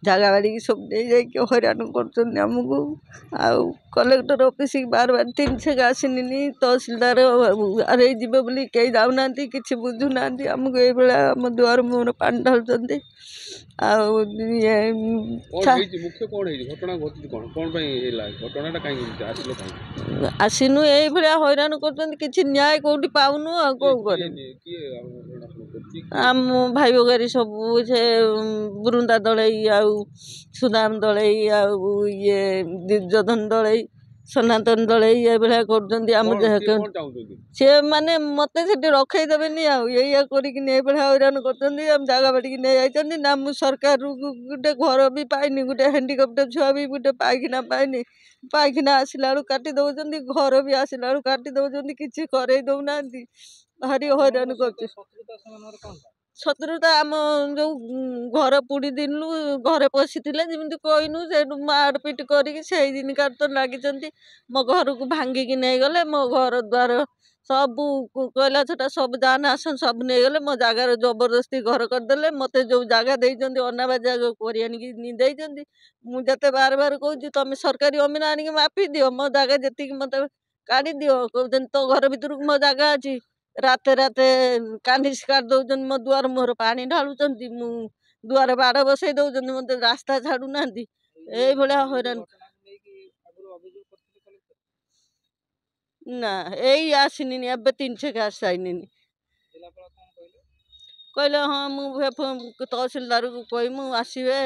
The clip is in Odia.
ଜାଗା ବାଡ଼ିକି ସବୁ ନେଇଯାଇକି ହଇରାଣ କରୁଛନ୍ତି ଆମକୁ। ଆଉ କଲେକ୍ଟର ଅଫିସ ବାର 3 ଛେକ ଆସିନି, ତହସିଲଦାର ଆରେଇ ଯିବେ ବୋଲି କେହି ଯାଉନାହାନ୍ତି, କିଛି ବୁଝୁନାହାନ୍ତି। ଆମକୁ ଏଇଭଳିଆ ଆମ ଦୁଆର ମୁହଁରେ ପାଣି ଢାଳୁଛନ୍ତି। ଆଉ ଆସିନୁ ଏଇଭଳିଆ ହଇରାଣ କରୁଛନ୍ତି, କିଛି ନ୍ୟାୟ କୋଉଠି ପାଉନୁ। ଆଉ କଣ କରିବୁ? ଆମ ଭାଇ ଭଗାରୀ ସବୁ ସେ ବୃନ୍ଦା ଦଳେଇ, ଆଉ ସୁଦାମ ଦଳେଇ, ଆଉ ଇଏ ଦୁର୍ଯ୍ୟୋଧନ ଦଳେଇ, ସନାତନ ଦଳେଇ ଏଇଭଳିଆ କରୁଛନ୍ତି। ଆମ ସେ ମାନେ ମତେ ସେଠି ରଖେଇଦେବେନି, ଆଉ ଏଇଆ କରିକି ଏଇଭଳିଆ ହଇରାଣ କରୁଛନ୍ତି। ଆମ ଜାଗା ବାଡ଼ିକି ନେଇ ଯାଇଛନ୍ତି ନା। ମୁଁ ସରକାରରୁ ଗୋଟେ ଘର ବି ପାଇନି, ଗୋଟେ ହ୍ୟାଣ୍ଡିକ୍ୟାପ୍ଟ ଛୁଆ ବି ଗୋଟେ ପାଇଖାନା ପାଇନି। ପାଇଖାନା ଆସିଲା ବେଳକୁ କାଟି ଦଉଛନ୍ତି, ଘର ବି ଆସିଲା ବେଳକୁ କାଟି ଦଉଛନ୍ତି, କିଛି କରେଇ ଦଉନାହାନ୍ତି। ଭାରି ହଇରାଣ କରୁଛି। ଶତ୍ରୁତା ଆମ ଯୋଉ ଘର ପୁଡ଼ି ଦିନୁ ଘରେ ପଶିଥିଲେ, ଯେମିତି କହିନୁ ସେଇଠୁ ମାରପିଟ କରିକି ସେଇ ଦିନକାର ତ ଲାଗିଛନ୍ତି। ମୋ ଘରକୁ ଭାଙ୍ଗିକି ନେଇଗଲେ, ମୋ ଘର ଦ୍ୱାର ସବୁ କହିଲା ଛଟା ସବୁ ଯାନ ଆସନ ସବୁ ନେଇଗଲେ। ମୋ ଜାଗାରେ ଜବରଦସ୍ତି ଘର କରିଦେଲେ। ମତେ ଯୋଉ ଜାଗା ଦେଇଛନ୍ତି ଅନାବା ଜାଗା କରି ଆଣିକି ଦେଇଛନ୍ତି। ମୁଁ ଯେତେ ବାର କହୁଛି ତମେ ସରକାରୀ ଅମିନ ଆଣିକି ମାପି ଦିଅ, ମୋ ଜାଗା ଯେତିକି ମତେ କାଢି ଦିଅ। କହୁଛନ୍ତି ତୋ ଘର ଭିତରକୁ ମୋ ଜାଗା ଅଛି। ରାତେ ରାତେ କାନ୍ଦିସି କାଢି ଦଉଛନ୍ତି, ମୋ ଦୁଆର ମୁହଁରେ ପାଣି ଢାଳୁଛନ୍ତି। ମୁଁ ଦୁଆରେ ବାଡ଼ ବସେଇ ଦଉଛନ୍ତି, ମତେ ରାସ୍ତା ଛାଡୁନାହାନ୍ତି। ଏଇଭଳିଆ ହଇରାଣ। ନା ଏଇ ଆସିନି, ଏବେ 3 ଛେକ ଆସି ସାଇନିନି। କହିଲେ ହଁ ମୁଁ ତହସିଲଦାରକୁ କହିମୁ ଆସିବେ।